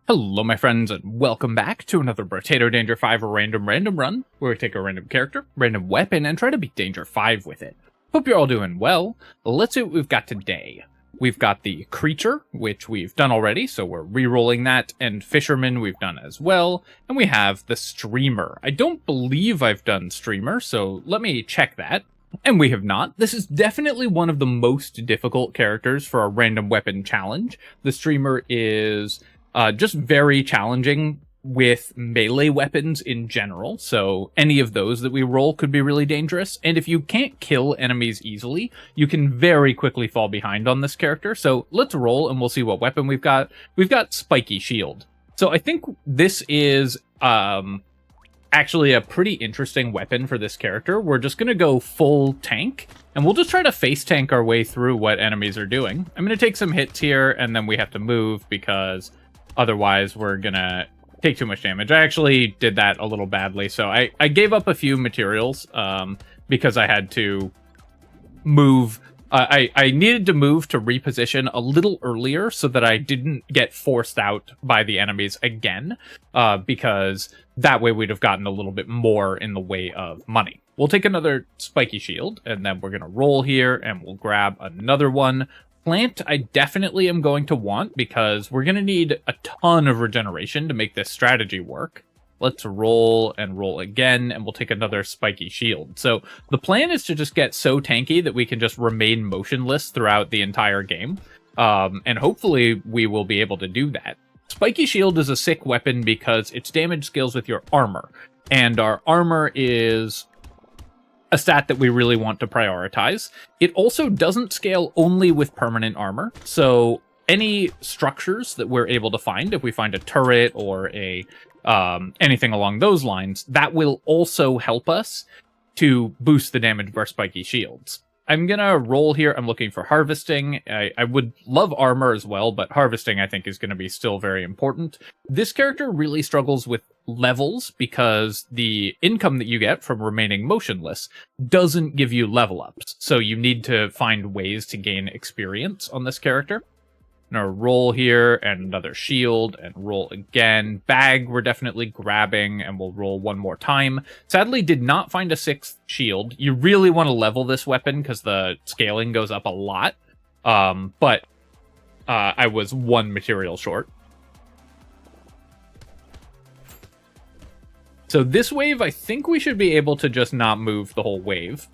Hello, my friends, and welcome back to another Brotato Danger 5 random run, where we take a random character, random weapon, and try to beat Danger 5 with it. Hope you're all doing well. Let's see what we've got today. We've got the Creature, which we've done already, so we're re-rolling that, and Fisherman we've done as well, and we have the Streamer. I don't believe I've done Streamer, so let me check that. And we have not. This is definitely one of the most difficult characters for a random weapon challenge. The Streamer is just very challenging with melee weapons in general, so any of those that we roll could be really dangerous, and if you can't kill enemies easily, you can very quickly fall behind on this character. So let's roll and we'll see what weapon we've got. We've got Spiky Shield. So I think this is actually a pretty interesting weapon for this character. We're just going to go full tank, and we'll just try to face tank our way through what enemies are doing. I'm going to take some hits here, and then we have to move because otherwise, we're gonna take too much damage. I actually did that a little badly, so I gave up a few materials because I had to move. I needed to move to reposition a little earlier so that I didn't get forced out by the enemies again, because that way we'd have gotten a little bit more in the way of money. We'll take another Spiky Shield, and then we're gonna roll here, and we'll grab another one. Plant, I definitely am going to want because we're going to need a ton of regeneration to make this strategy work. Let's roll and roll again, and we'll take another Spiky Shield. So the plan is to just get so tanky that we can just remain motionless throughout the entire game. And hopefully we will be able to do that. Spiky Shield is a sick weapon because its damage scales with your armor. And our armor is a stat that we really want to prioritize. It also doesn't scale only with permanent armor, so any structures that we're able to find, if we find a turret or a anything along those lines, that will also help us to boost the damage of our Spiky Shields. I'm gonna roll here. I'm looking for harvesting. I would love armor as well, but harvesting I think is going to be still very important. This character really struggles with levels because the income that you get from remaining motionless doesn't give you level ups. So you need to find ways to gain experience on this character. I'm gonna roll here and another shield and roll again. Bag we're definitely grabbing, and we'll roll one more time. Sadly did not find a 6th shield. You really want to level this weapon because the scaling goes up a lot. But I was 1 material short. So this wave, I think we should be able to just not move the whole wave.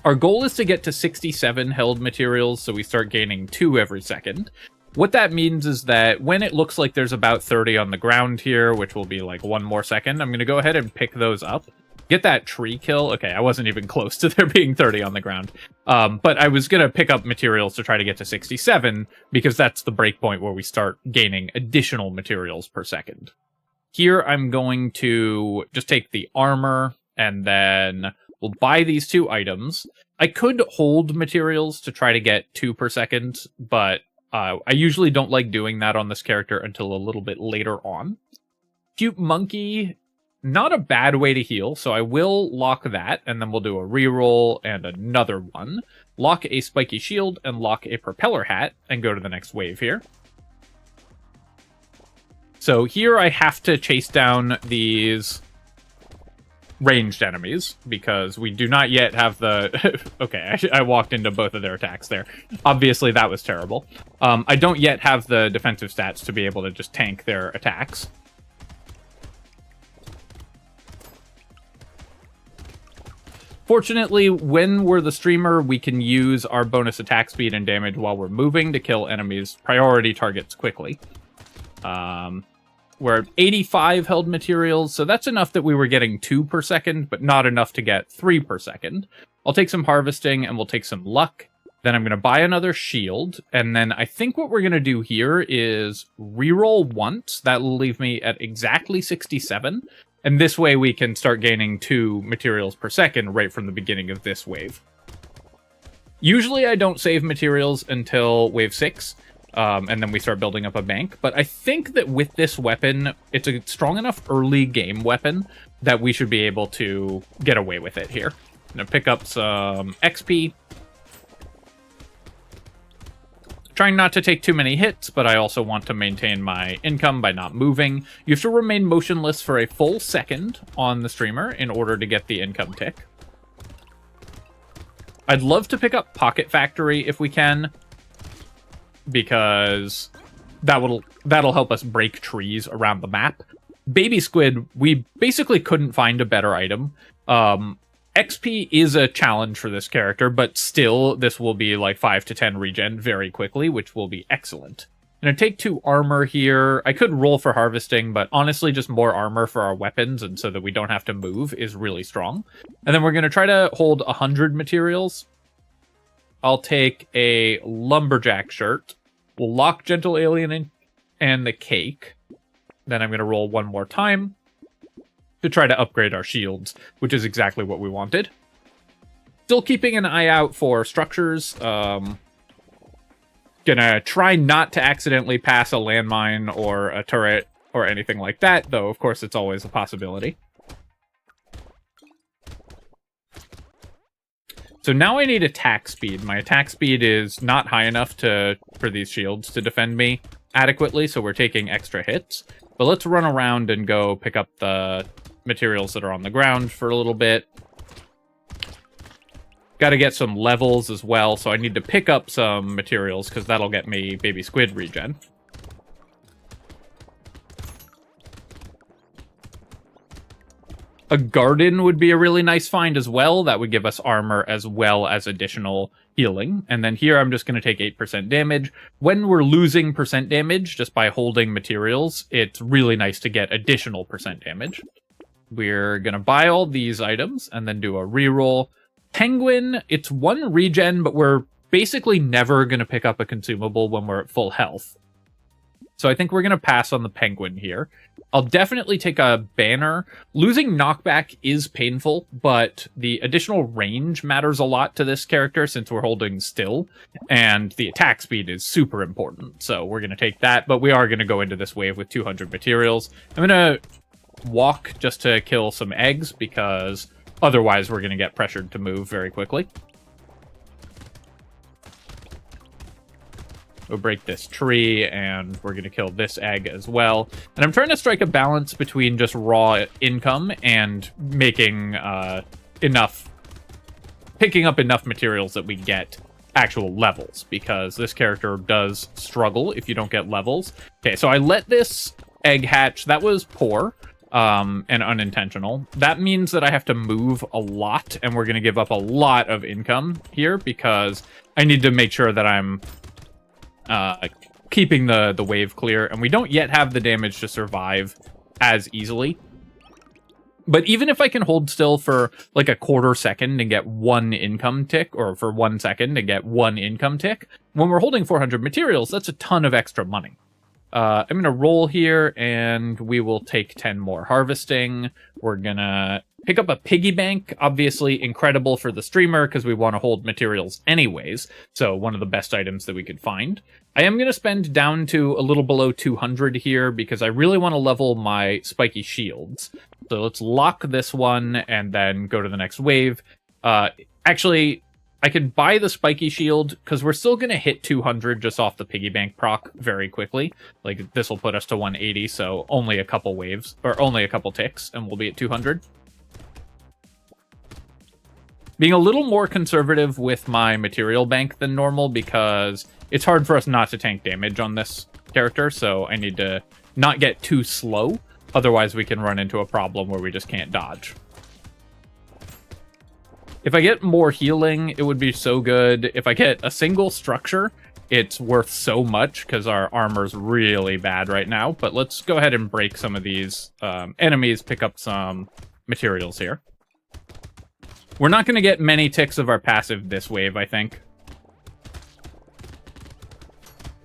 Our goal is to get to 67 held materials, so we start gaining 2 every second. What that means is that when it looks like there's about 30 on the ground here, which will be like 1 more second, I'm going to go ahead and pick those up. Get that tree kill. Okay, I wasn't even close to there being 30 on the ground. But I was going to pick up materials to try to get to 67, because that's the breakpoint where we start gaining additional materials per second. Here, I'm going to just take the armor, and then we'll buy these 2 items. I could hold materials to try to get 2 per second, but I usually don't like doing that on this character until a little bit later on. Cute Monkey, not a bad way to heal, so I will lock that, and then we'll do a reroll and another one. Lock a Spiky Shield and lock a Propeller Hat, and go to the next wave here. So here I have to chase down these ranged enemies because we do not yet have the okay, I walked into both of their attacks there. Obviously that was terrible. I don't yet have the defensive stats to be able to just tank their attacks. Fortunately, when we're the streamer, we can use our bonus attack speed and damage while we're moving to kill enemies' priority targets quickly. We're at 85 held materials, so that's enough that we were getting 2 per second, but not enough to get 3 per second. I'll take some harvesting, and we'll take some luck. Then I'm going to buy another shield, and then I think what we're going to do here is reroll once. That will leave me at exactly 67, and this way we can start gaining 2 materials per second right from the beginning of this wave. Usually I don't save materials until wave 6, and then we start building up a bank. But I think that with this weapon, it's a strong enough early game weapon that we should be able to get away with it here. I'm going to pick up some XP. Trying not to take too many hits, but I also want to maintain my income by not moving. You have to remain motionless for a full second on the streamer in order to get the income tick. I'd love to pick up Pocket Factory if we can, because that'll help us break trees around the map. Baby Squid, we basically couldn't find a better item. XP is a challenge for this character, but still, this will be like 5 to 10 regen very quickly, which will be excellent. I'm going to take 2 armor here. I could roll for harvesting, but honestly, just more armor for our weapons, and so that we don't have to move, is really strong. And then we're going to try to hold 100 materials. I'll take a lumberjack shirt. We'll lock Gentle Alien in and the cake. Then I'm going to roll one more time to try to upgrade our shields, which is exactly what we wanted. Still keeping an eye out for structures. Gonna try not to accidentally pass a landmine or a turret or anything like that, though of course it's always a possibility. So now I need attack speed. My attack speed is not high enough for these shields to defend me adequately, so we're taking extra hits. But let's run around and go pick up the materials that are on the ground for a little bit. Got to get some levels as well, so I need to pick up some materials because that'll get me Baby Squid regen. A garden would be a really nice find as well. That would give us armor as well as additional healing. And then here I'm just going to take 8% damage. When we're losing percent damage just by holding materials, it's really nice to get additional percent damage. We're going to buy all these items and then do a reroll. Penguin, it's 1 regen, but we're basically never going to pick up a consumable when we're at full health. So I think we're going to pass on the penguin here. I'll definitely take a banner. Losing knockback is painful, but the additional range matters a lot to this character since we're holding still, and the attack speed is super important. So we're going to take that, but we are going to go into this wave with 200 materials. I'm going to walk just to kill some eggs, because otherwise we're going to get pressured to move very quickly. We'll break this tree, and we're going to kill this egg as well. And I'm trying to strike a balance between just raw income and making picking up enough materials that we get actual levels, because this character does struggle if you don't get levels. Okay, so I let this egg hatch. That was poor and unintentional. That means that I have to move a lot, and we're going to give up a lot of income here, because I need to make sure that I'm keeping the wave clear, and we don't yet have the damage to survive as easily. But even if I can hold still for like a quarter second and get 1 income tick, or for 1 second and get 1 income tick, when we're holding 400 materials, that's a ton of extra money. I'm going to roll here, and we will take 10 more harvesting. We're going to pick up a piggy bank, obviously incredible for the streamer because we want to hold materials anyways, so one of the best items that we could find. I am going to spend down to a little below 200 here because I really want to level my spiky shields. So let's lock this one and then go to the next wave. Actually, I could buy the spiky shield because we're still going to hit 200 just off the piggy bank proc very quickly. Like, this will put us to 180, so only a couple waves, or only a couple ticks, and we'll be at 200. Being a little more conservative with my material bank than normal because it's hard for us not to tank damage on this character, so I need to not get too slow. Otherwise, we can run into a problem where we just can't dodge. If I get more healing, it would be so good. If I get a single structure, it's worth so much because our armor's really bad right now. But let's go ahead and break some of these enemies, pick up some materials here. We're not going to get many ticks of our passive this wave, I think.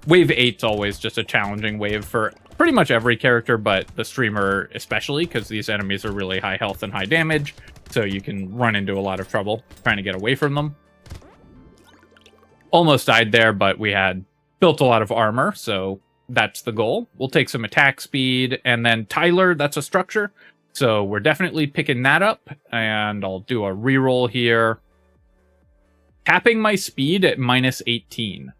Wave 8's always just a challenging wave for pretty much every character, but the streamer especially, because these enemies are really high health and high damage, so you can run into a lot of trouble trying to get away from them. Almost died there, but we had built a lot of armor, so that's the goal. We'll take some attack speed, and then Tyler, that's a structure. So we're definitely picking that up, and I'll do a reroll here. Tapping my speed at -18.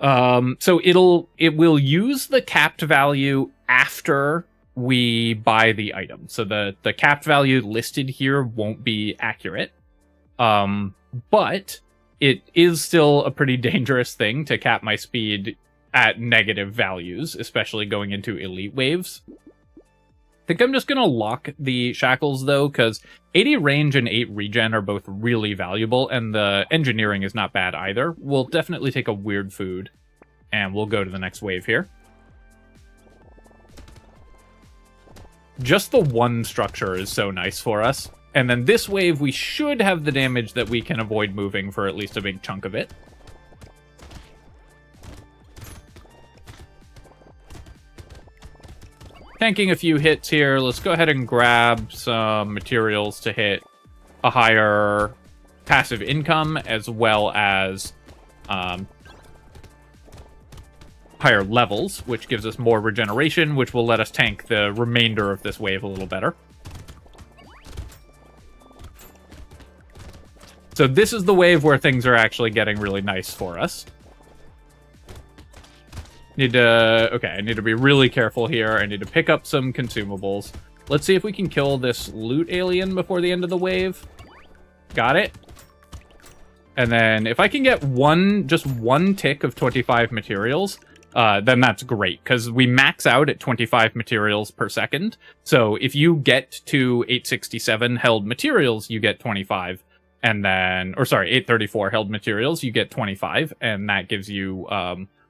So it will use the capped value after we buy the item. So the capped value listed here won't be accurate. But it is still a pretty dangerous thing to cap my speed at negative values, especially going into elite waves. I think I'm just going to lock the shackles, though, because 80 range and 8 regen are both really valuable, and the engineering is not bad either. We'll definitely take a weird food, and we'll go to the next wave here. Just the one structure is so nice for us. And then this wave, we should have the damage that we can avoid moving for at least a big chunk of it. Tanking a few hits here. Let's go ahead and grab some materials to hit a higher passive income, as well as higher levels, which gives us more regeneration, which will let us tank the remainder of this wave a little better. So this is the wave where things are actually getting really nice for us. Okay, I need to be really careful here. I need to pick up some consumables. Let's see if we can kill this loot alien before the end of the wave. Got it. And then if I can get just one tick of 25 materials, then that's great, because we max out at 25 materials per second. So if you get to 867 held materials, you get 25. And then, or sorry, 834 held materials, you get 25. And that gives you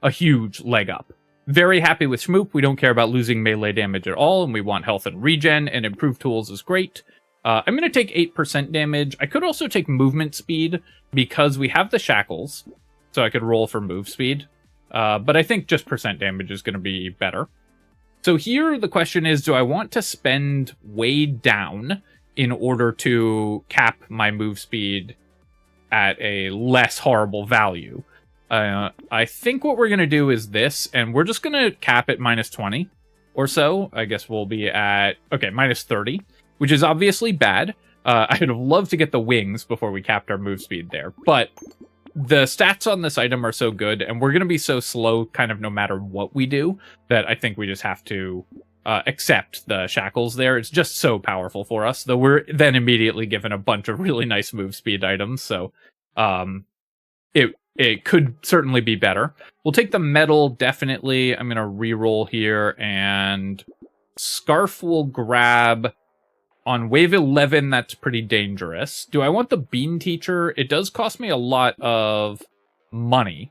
a huge leg up. Very happy with Shmoop. We don't care about losing melee damage at all, and we want health and regen, and improved tools is great. I'm going to take 8% damage. I could also take movement speed, because we have the shackles, so I could roll for move speed. But I think just percent damage is going to be better. So here the question is, do I want to spend way down in order to cap my move speed at a less horrible value? I think what we're going to do is this, and we're just going to cap at -20 or so. I guess we'll be at, okay, -30, which is obviously bad. I would have loved to get the wings before we capped our move speed there, but the stats on this item are so good, and we're going to be so slow kind of no matter what we do, that I think we just have to accept the shackles there. It's just so powerful for us, though we're then immediately given a bunch of really nice move speed items, so it could certainly be better. We'll take the metal, definitely. I'm going to reroll here, and Scarf will grab on wave 11. That's pretty dangerous. Do I want the Bean Teacher? It does cost me a lot of money,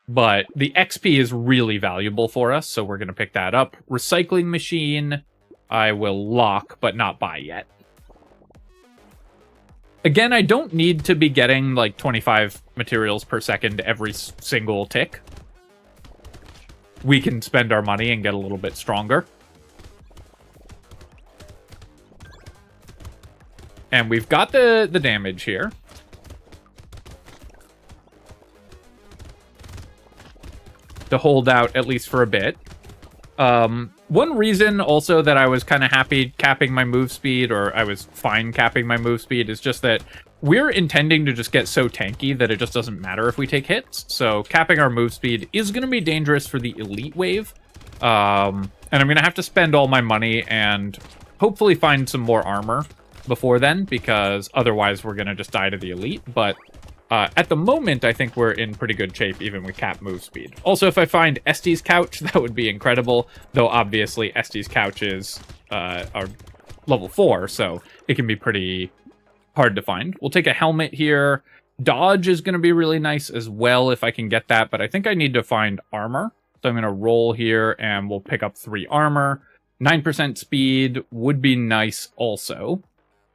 but the XP is really valuable for us, so we're going to pick that up. Recycling Machine, I will lock, but not buy yet. Again, I don't need to be getting like 25 materials per second every single tick. We can spend our money and get a little bit stronger. And we've got the damage here. To hold out at least for a bit. One reason also that I was kind of happy capping my move speed, or I was fine capping my move speed, is just that we're intending to just get so tanky that it just doesn't matter if we take hits. So capping our move speed is going to be dangerous for the elite wave. And I'm going to have to spend all my money and hopefully find some more armor before then, because otherwise we're going to just die to the elite. But at the moment, I think we're in pretty good shape, even with cap move speed. Also, if I find Estee's Couch, that would be incredible. Though, obviously, Estee's Couches are level 4, so it can be pretty hard to find. We'll take a helmet here. Dodge is going to be really nice as well if I can get that, but I think I need to find armor. So I'm going to roll here, and we'll pick up 3 armor. 9% speed would be nice also.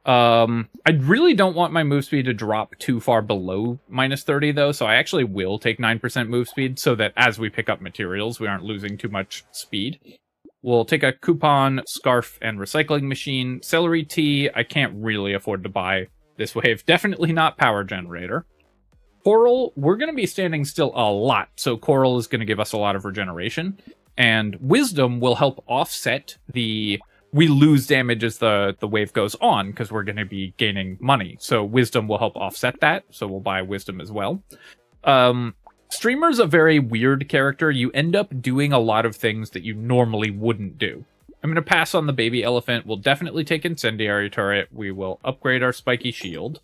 I really don't want my move speed to drop too far below -30 though, so I actually will take 9% move speed so that as we pick up materials, we aren't losing too much speed. We'll take a coupon, Scarf, and Recycling Machine. Celery Tea, I can't really afford to buy this wave. Definitely not Power Generator. Coral, we're going to be standing still a lot, so Coral is going to give us a lot of regeneration. And Wisdom will help offset we lose damage as the wave goes on, because we're going to be gaining money. So Wisdom will help offset that, so we'll buy Wisdom as well. Streamer's a very weird character. You end up doing a lot of things that you normally wouldn't do. I'm going to pass on the baby elephant. We'll definitely take incendiary turret. We will upgrade our spiky shield.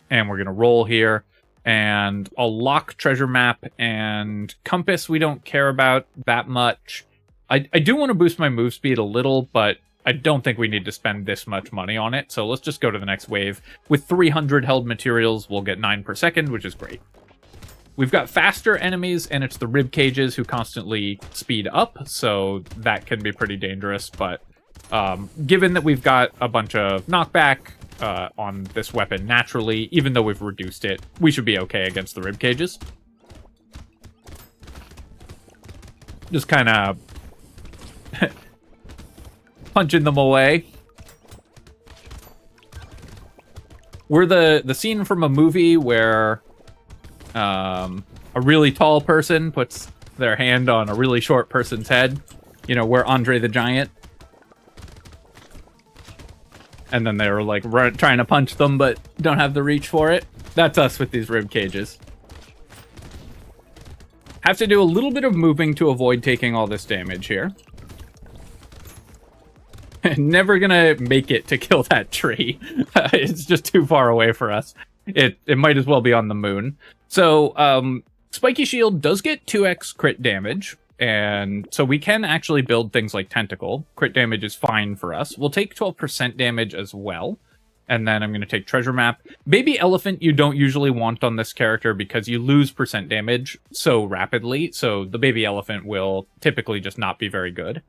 And we're going to roll here. And I'll lock treasure map and compass we don't care about that much. I do want to boost my move speed a little, but I don't think we need to spend this much money on it. So let's just go to the next wave. With 300 held materials, we'll get 9 per second, which is great. We've got faster enemies, and it's the rib cages who constantly speed up, so that can be pretty dangerous. But given that we've got a bunch of knockback on this weapon naturally, even though we've reduced it, we should be okay against the rib cages. Just kind of punching them away. We're the scene from a movie where a really tall person puts their hand on a really short person's head. You know, we're Andre the Giant. And then they're like trying to punch them, but don't have the reach for it. That's us with these rib cages. Have to do a little bit of moving to avoid taking all this damage here. Never gonna make it to kill that tree. It's just too far away for us. It might as well be on the moon. So, Spiky Shield does get 2x crit damage, and so we can actually build things like Tentacle. Crit damage is fine for us. We'll take 12% damage as well, and then I'm going to take Treasure Map. Baby Elephant you don't usually want on this character because you lose percent damage so rapidly, so the Baby Elephant will typically just not be very good.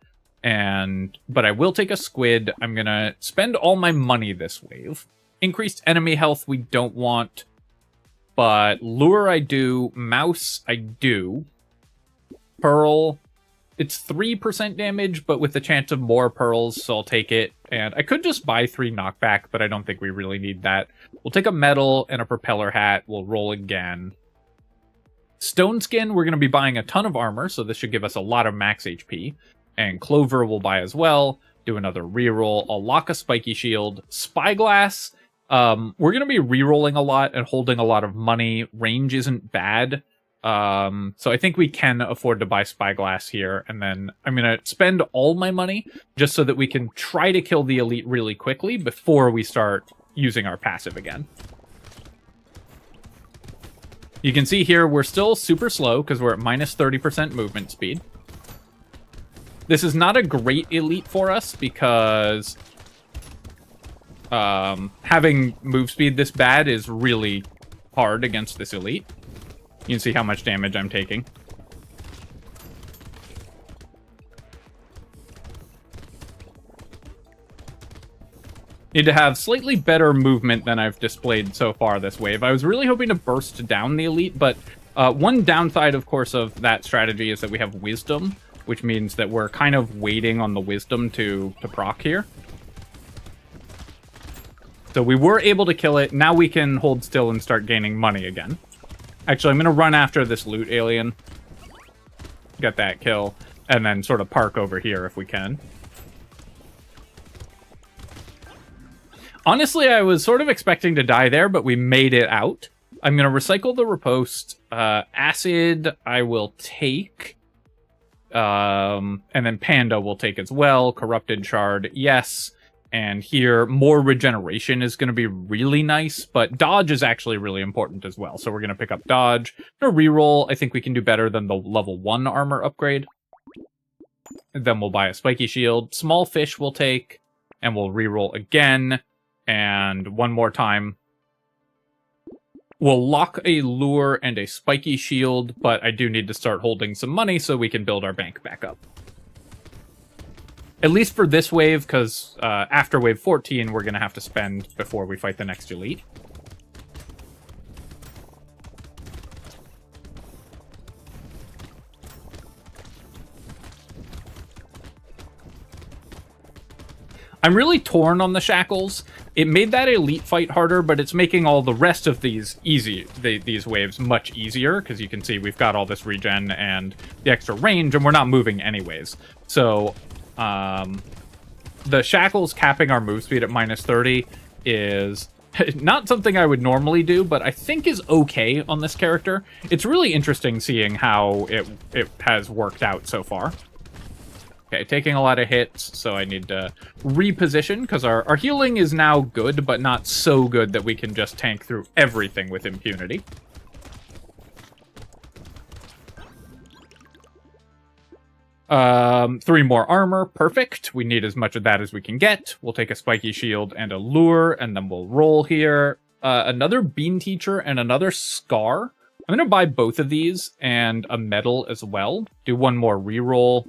But I will take a Squid. I'm going to spend all my money this wave. Increased enemy health we don't want. But Lure I do, Mouse I do. Pearl, it's 3% damage, but with the chance of more pearls, so I'll take it. And I could just buy 3 knockback, but I don't think we really need that. We'll take a medal and a propeller hat. We'll roll again. Stone Skin, we're going to be buying a ton of armor, so this should give us a lot of max HP. And Clover we'll buy as well. Do another reroll. I'll lock a Spiky Shield. Spyglass. We're going to be rerolling a lot and holding a lot of money. Range isn't bad. So I think we can afford to buy Spyglass here. And then I'm going to spend all my money just so that we can try to kill the elite really quickly before we start using our passive again. You can see here we're still super slow because we're at minus 30% movement speed. This is not a great elite for us because having move speed this bad is really hard against this elite. You can see how much damage I'm taking. Need to have slightly better movement than I've displayed so far this wave. I was really hoping to burst down the elite, but one downside, of course, of that strategy is that we have wisdom, which means that we're kind of waiting on the wisdom to proc here. So we were able to kill it. Now we can hold still and start gaining money again. Actually, I'm going to run after this loot alien. Get that kill. And then sort of park over here if we can. Honestly, I was sort of expecting to die there, but we made it out. I'm going to recycle the riposte. Acid, I will take. And then Panda will take as well. Corrupted Shard, yes. And here, more regeneration is going to be really nice, but dodge is actually really important as well. So we're going to pick up dodge. A reroll, I think we can do better than the level 1 armor upgrade. And then we'll buy a Spiky Shield. Small Fish we'll take, and we'll reroll again. And one more time. We'll lock a Lure and a Spiky Shield, but I do need to start holding some money so we can build our bank back up. At least for this wave, because after wave 14, we're going to have to spend before we fight the next elite. I'm really torn on the shackles. It made that elite fight harder, but it's making all the rest of these these waves much easier, because you can see we've got all this regen and the extra range, and we're not moving anyways. So the shackles capping our move speed at minus 30 is Not something I would normally do, but I think is okay on this character. It's really interesting seeing how it has worked out so far. Okay, taking a lot of hits, so I need to reposition, because our healing is now good, but not so good that we can just tank through everything with impunity. Three more armor, perfect. We need as much of that as we can get. We'll take a spiky shield and a lure, and then we'll roll here. Another bean teacher and another scar. I'm gonna buy both of these and a medal as well. Do one more reroll.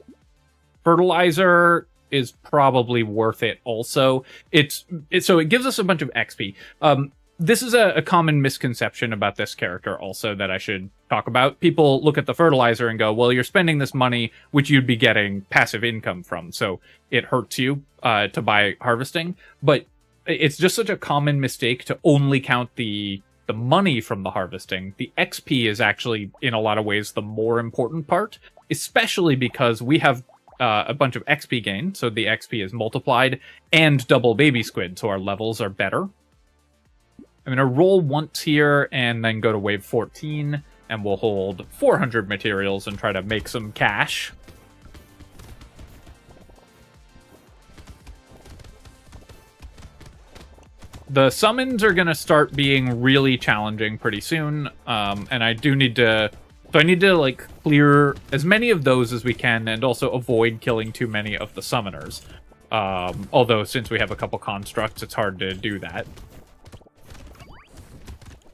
Fertilizer is probably worth it also. So it gives us a bunch of XP. This is a common misconception about this character also that I should talk about. People look at the fertilizer and go, well, you're spending this money, which you'd be getting passive income from, so it hurts you to buy harvesting. But it's just such a common mistake to only count the money from the harvesting. The XP is actually, in a lot of ways, the more important part, especially because we have a bunch of XP gain, so the XP is multiplied, and double baby squid, so our levels are better. I'm going to roll once here and then go to wave 14, and we'll hold 400 materials and try to make some cash. The summons are going to start being really challenging pretty soon, and I do need to... So I need to, like, clear as many of those as we can, and also avoid killing too many of the summoners. Although, since we have a couple constructs, it's hard to do that.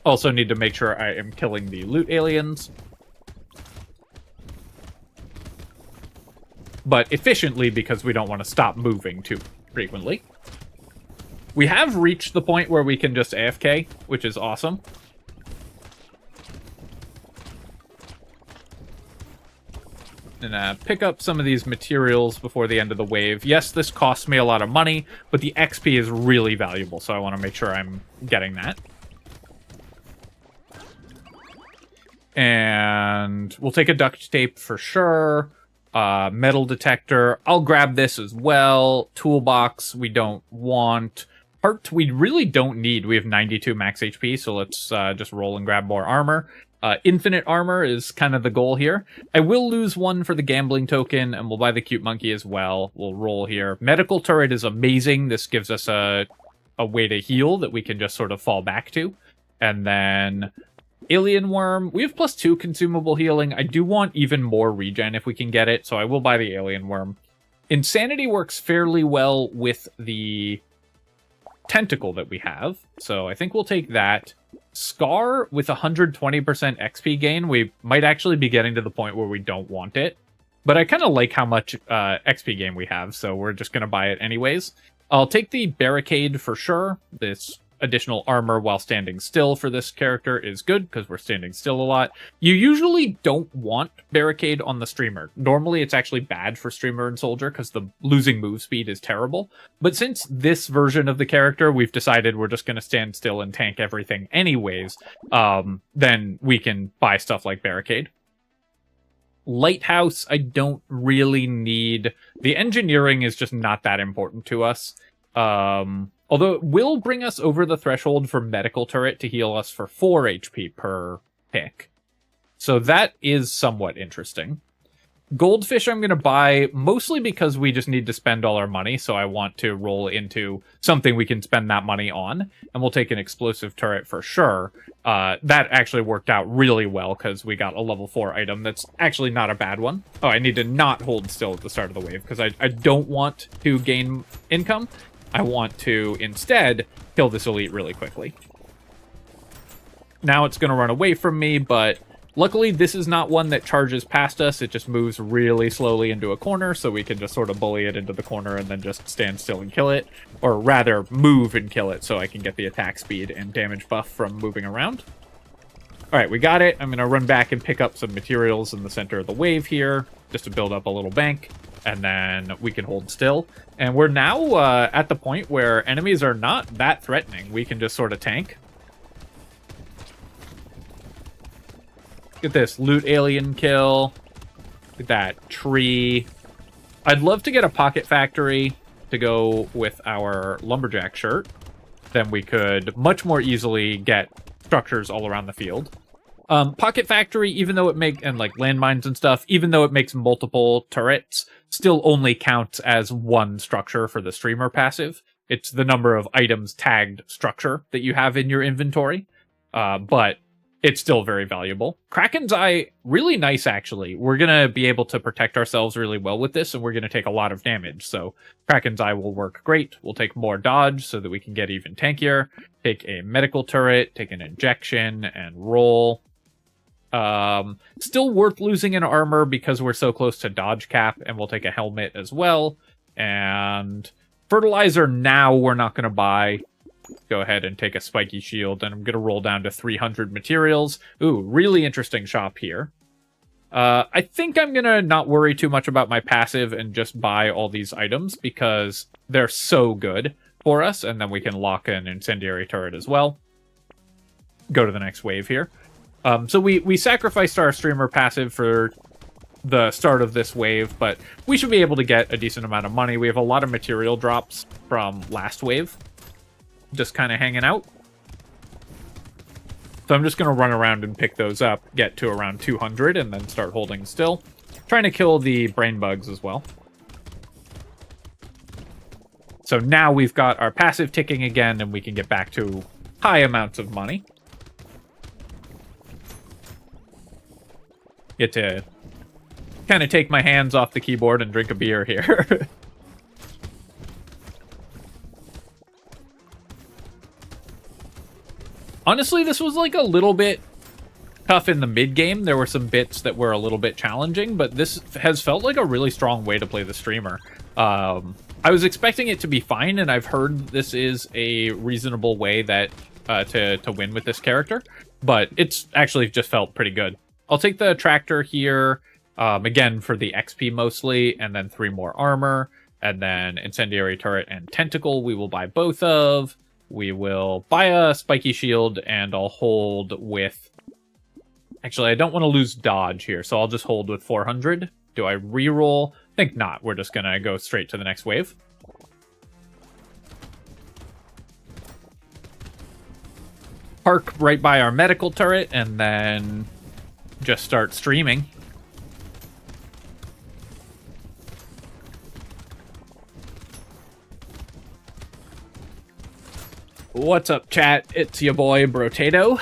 Also need to make sure I am killing the loot aliens. But efficiently, because we don't want to stop moving too frequently. We have reached the point where we can just AFK, which is awesome. And pick up some of these materials before the end of the wave. Yes, this costs me a lot of money, but the XP is really valuable, so I want to make sure I'm getting that. And we'll take a duct tape for sure. Metal detector. I'll grab this as well. Toolbox, we don't want. Heart, we really don't need. We have 92 max HP, so let's just roll and grab more armor. Infinite armor is kind of the goal here. I will lose one for the gambling token, and we'll buy the cute monkey as well. We'll roll here. Medical turret is amazing. This gives us a way to heal that we can just sort of fall back to. And then alien worm. We have +2 consumable healing. I do want even more regen if we can get it, so I will buy the alien worm. Insanity works fairly well with the tentacle that we have, so I think we'll take that. Scar with 120% XP gain, we might actually be getting to the point where we don't want it. But I kind of like how much XP gain we have, so we're just going to buy it anyways. I'll take the barricade for sure. This additional armor while standing still for this character is good, because we're standing still a lot. You usually don't want barricade on the streamer. Normally it's actually bad for streamer and soldier, because the losing move speed is terrible. But since this version of the character, we've decided we're just going to stand still and tank everything anyways, then we can buy stuff like barricade. Lighthouse, I don't really need. The engineering is just not that important to us. Although it will bring us over the threshold for medical turret to heal us for 4 HP per pick. So that is somewhat interesting. Goldfish I'm going to buy mostly because we just need to spend all our money, so I want to roll into something we can spend that money on. And we'll take an explosive turret for sure. That actually worked out really well because we got a level 4 item that's actually not a bad one. Oh, I need to not hold still at the start of the wave because I don't want to gain income. I want to, instead, kill this elite really quickly. Now it's going to run away from me, but luckily this is not one that charges past us. It just moves really slowly into a corner, so we can just sort of bully it into the corner and then just stand still and kill it. Or rather, move and kill it so I can get the attack speed and damage buff from moving around. Alright, we got it. I'm going to run back and pick up some materials in the center of the wave here, just to build up a little bank. And then we can hold still. And we're now at the point where enemies are not that threatening. We can just sort of tank. Look at this. Loot alien kill. Look at that tree. I'd love to get a pocket factory to go with our lumberjack shirt. then we could much more easily get structures all around the field. Pocket Factory, even though it and like landmines and stuff, even though it makes multiple turrets, still only counts as one structure for the streamer passive. It's the number of items tagged structure that you have in your inventory, but it's still very valuable. Kraken's Eye, really nice actually. We're going to be able to protect ourselves really well with this, and we're going to take a lot of damage, so Kraken's Eye will work great. We'll take more dodge so that we can get even tankier, take a medical turret, take an injection, and roll. Still worth losing an armor because we're so close to dodge cap, and we'll take a helmet as well. And fertilizer now we're not going to buy. Go ahead and take a spiky shield, and I'm going to roll down to 300 materials. Ooh, really interesting shop here. I think I'm going to not worry too much about my passive and just buy all these items because they're so good for us, and then we can lock an incendiary turret as well. Go to the next wave here. So we sacrificed our streamer passive for the start of this wave, but we should be able to get a decent amount of money. We have a lot of material drops from last wave, just kind of hanging out. So I'm just going to run around and pick those up, get to around 200, and then start holding still. Trying to kill the brain bugs as well. So now we've got our passive ticking again, and we can get back to high amounts of money. Get to kind of take my hands off the keyboard and drink a beer here. Honestly, this was like a little bit tough in the mid-game. There were some bits that were a little bit challenging, but this has felt like a really strong way to play the streamer. I was expecting it to be fine, and I've heard this is a reasonable way that to win with this character, but it's actually just felt pretty good. I'll take the tractor here, again, for the XP mostly, and then 3 more armor, and then incendiary turret and tentacle we will buy both of. We will buy a spiky shield, and I'll hold with... Actually, I don't want to lose dodge here, so I'll just hold with 400. Do I reroll? I think not. We're just going to go straight to the next wave. Park right by our medical turret, and then just start streaming. What's up, chat? It's your boy, Brotato.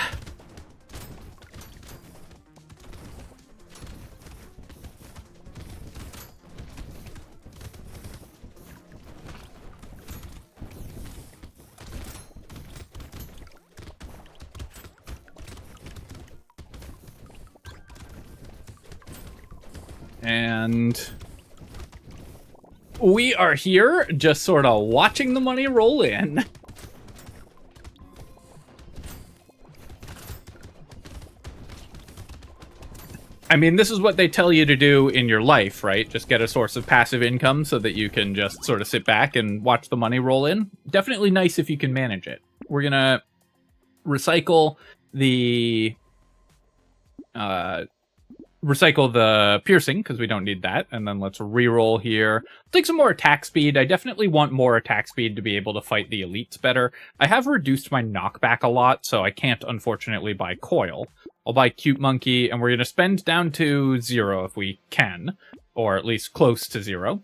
And we are here just sort of watching the money roll in. I mean, this is what they tell you to do in your life, right? Just get a source of passive income so that you can just sort of sit back and watch the money roll in. Definitely nice if you can manage it. We're gonna recycle the piercing because we don't need that, and then let's re-roll here. Take some more attack speed. I definitely want more attack speed to be able to fight the elites better. I have reduced my knockback a lot, so I can't unfortunately buy coil. I'll buy Cute Monkey, and we're going to spend down to 0 if we can, or at least close to 0.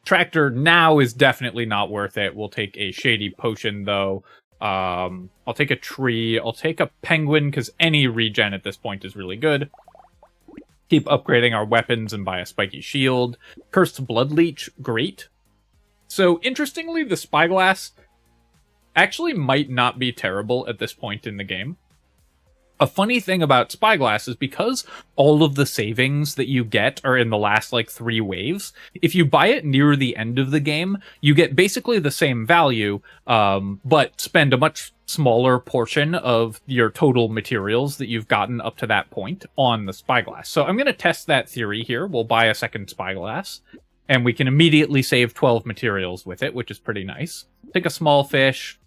Tractor now is definitely not worth it. We'll take a Shady Potion, though. I'll take a tree. I'll take a penguin, because any regen at this point is really good. Keep upgrading our weapons and buy a spiky shield. Cursed Blood Leech, great. So, interestingly, the Spyglass actually might not be terrible at this point in the game. A funny thing about Spyglass is because all of the savings that you get are in the last, like, 3 waves, if you buy it near the end of the game, you get basically the same value, but spend a much smaller portion of your total materials that you've gotten up to that point on the Spyglass. So I'm going to test that theory here. We'll buy a second Spyglass, and we can immediately save 12 materials with it, which is pretty nice. Take a small fish,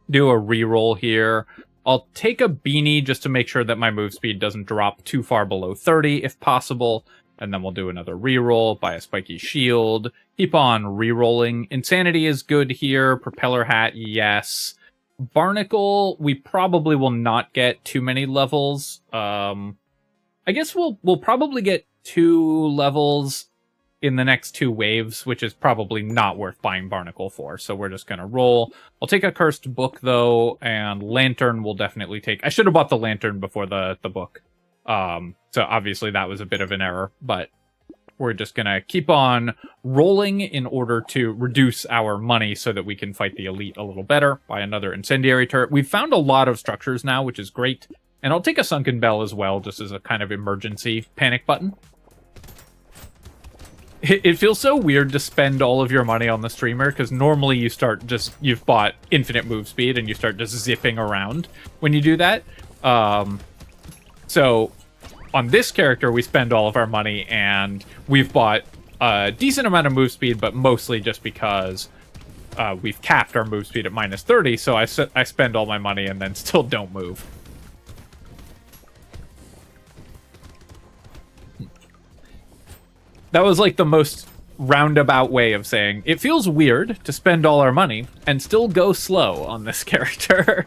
do a reroll here. I'll take a beanie just to make sure that my move speed doesn't drop too far below 30 if possible. and then we'll do another reroll, buy a spiky shield, keep on rerolling. Insanity is good here. Propeller hat, yes. Barnacle, we probably will not get too many levels. I guess we'll probably get 2 levels in the next 2 waves, which is probably not worth buying Barnacle for. So we're just gonna roll. I'll take a Cursed Book though, and Lantern will definitely take. I should have bought the Lantern before the book. So obviously that was a bit of an error, but we're just gonna keep on rolling in order to reduce our money so that we can fight the elite a little better. Buy another incendiary turret. We've found a lot of structures now, which is great. And I'll take a Sunken Bell as well, just as a kind of emergency panic button. It feels so weird to spend all of your money on the streamer, because normally you've bought infinite move speed and you start just zipping around when you do that. So on this character, we spend all of our money and we've bought a decent amount of move speed, but mostly just because we've capped our move speed at minus 30. So I spend all my money and then still don't move. That was like the most roundabout way of saying it feels weird to spend all our money and still go slow on this character.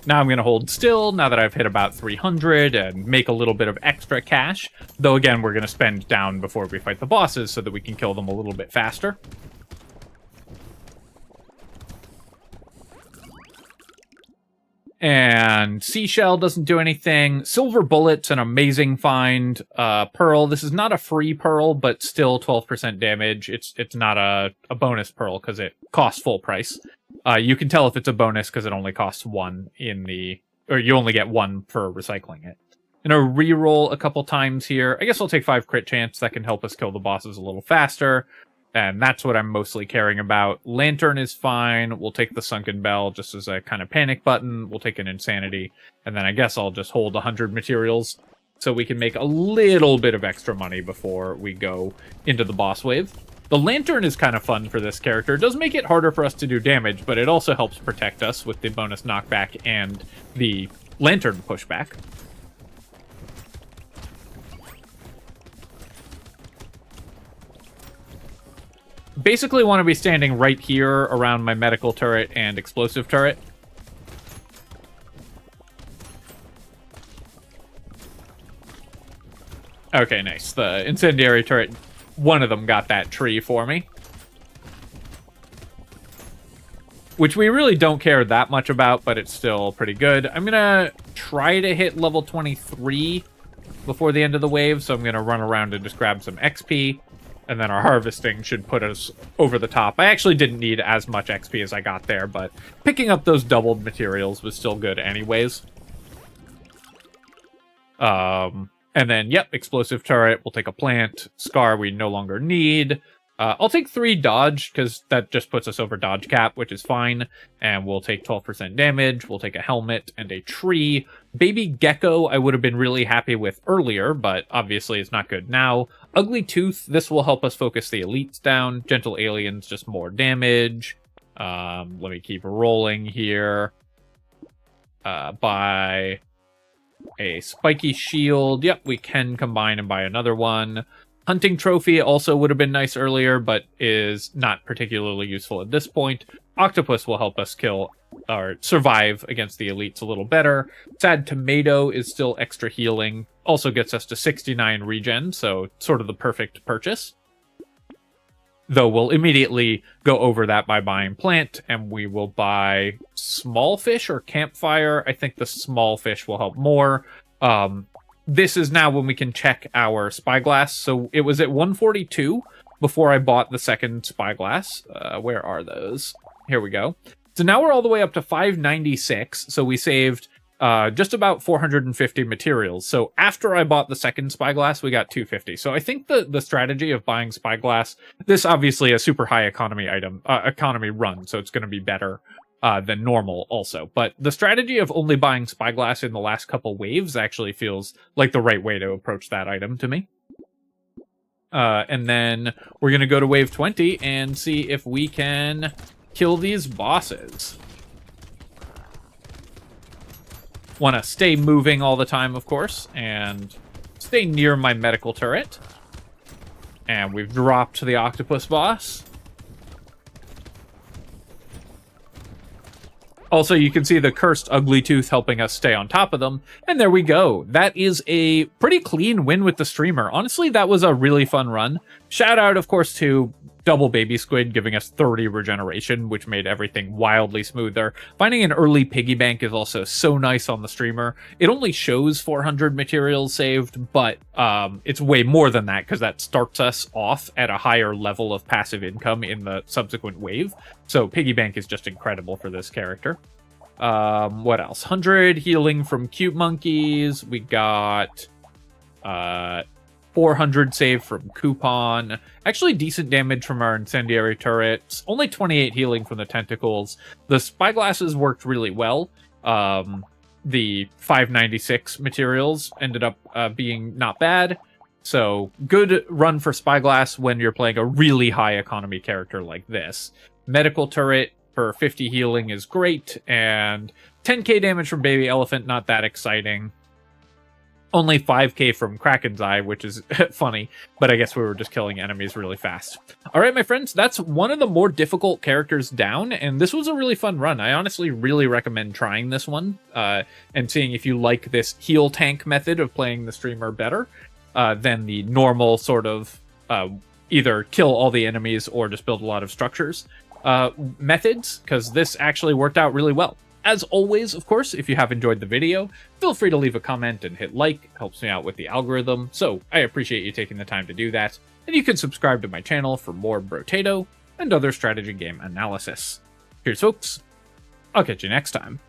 Now I'm going to hold still now that I've hit about 300 and make a little bit of extra cash. Though again, we're going to spend down before we fight the bosses so that we can kill them a little bit faster. And Seashell doesn't do anything. Silver Bullet's an amazing find. Pearl, this is not a free Pearl, but still 12% damage. It's not a bonus Pearl because it costs full price. You can tell if it's a bonus because it only costs 1 or you only get 1 for recycling it. I'm gonna reroll a couple times here. I guess I'll take 5 crit chance. That can help us kill the bosses a little faster. And that's what I'm mostly caring about. Lantern is fine. We'll take the Sunken Bell just as a kind of panic button. We'll take an Insanity. And then I guess I'll just hold 100 materials so we can make a little bit of extra money before we go into the boss wave. The Lantern is kind of fun for this character. It does make it harder for us to do damage, but it also helps protect us with the bonus knockback and the Lantern pushback. Basically want to be standing right here around my medical turret and explosive turret. Okay, nice. The incendiary turret, one of them got that tree for me. Which we really don't care that much about, but it's still pretty good. I'm gonna try to hit level 23 before the end of the wave, so I'm gonna run around and just grab some XP. And then our harvesting should put us over the top. I actually didn't need as much XP as I got there, but picking up those doubled materials was still good anyways. And then, yep, explosive turret. We'll take a plant. Scar we no longer need. I'll take 3 dodge, because that just puts us over dodge cap, which is fine. And we'll take 12% damage. We'll take a helmet and a tree. Baby Gecko I would have been really happy with earlier, but obviously it's not good now. Ugly Tooth, this will help us focus the elites down. Gentle Aliens, just more damage. Let me keep rolling here. Buy a Spiky Shield. Yep, we can combine and buy another one. Hunting Trophy also would have been nice earlier, but is not particularly useful at this point. Octopus will help us kill or survive against the elites a little better. Sad Tomato is still extra healing. Also gets us to 69 regen, so sort of the perfect purchase. Though we'll immediately go over that by buying plant, and we will buy small fish or campfire. I think the small fish will help more. This is now when we can check our spyglass. So it was at 142 before I bought the second spyglass. Where are those? Here we go. So now we're all the way up to 596. So we saved just about 450 materials. So after I bought the second spyglass, we got 250. So I think the strategy of buying spyglass, this obviously a super high economy item, economy run, so it's going to be better than normal also. But the strategy of only buying spyglass in the last couple waves actually feels like the right way to approach that item to me. And then we're going to go to wave 20 and see if we can kill these bosses. Want to stay moving all the time, of course, and stay near my medical turret. And we've dropped the octopus boss. Also, you can see the cursed ugly tooth helping us stay on top of them. And there we go. That is a pretty clean win with the streamer. Honestly, that was a really fun run. Shout out, of course, to Double Baby Squid giving us 30 regeneration, which made everything wildly smoother. Finding an early piggy bank is also so nice on the streamer. It only shows 400 materials saved, but it's way more than that because that starts us off at a higher level of passive income in the subsequent wave. So piggy bank is just incredible for this character. What else? 100 healing from cute monkeys. We got 400 save from coupon. Actually decent damage from our incendiary turrets. Only 28 healing from the tentacles. The spyglasses worked really well. The 596 materials ended up being not bad. So good run for spyglass when you're playing a really high economy character like this. Medical turret for 50 healing is great, and 10k damage from baby elephant, not that exciting. Only 5k from Kraken's Eye, which is funny, but I guess we were just killing enemies really fast. Alright, my friends, that's one of the more difficult characters down, and this was a really fun run. I honestly really recommend trying this one, and seeing if you like this heal tank method of playing the streamer better than the normal sort of either kill all the enemies or just build a lot of structures methods, because this actually worked out really well. As always, of course, if you have enjoyed the video, feel free to leave a comment and hit like. It helps me out with the algorithm, so I appreciate you taking the time to do that. And you can subscribe to my channel for more Brotato and other strategy game analysis. Cheers, folks. I'll catch you next time.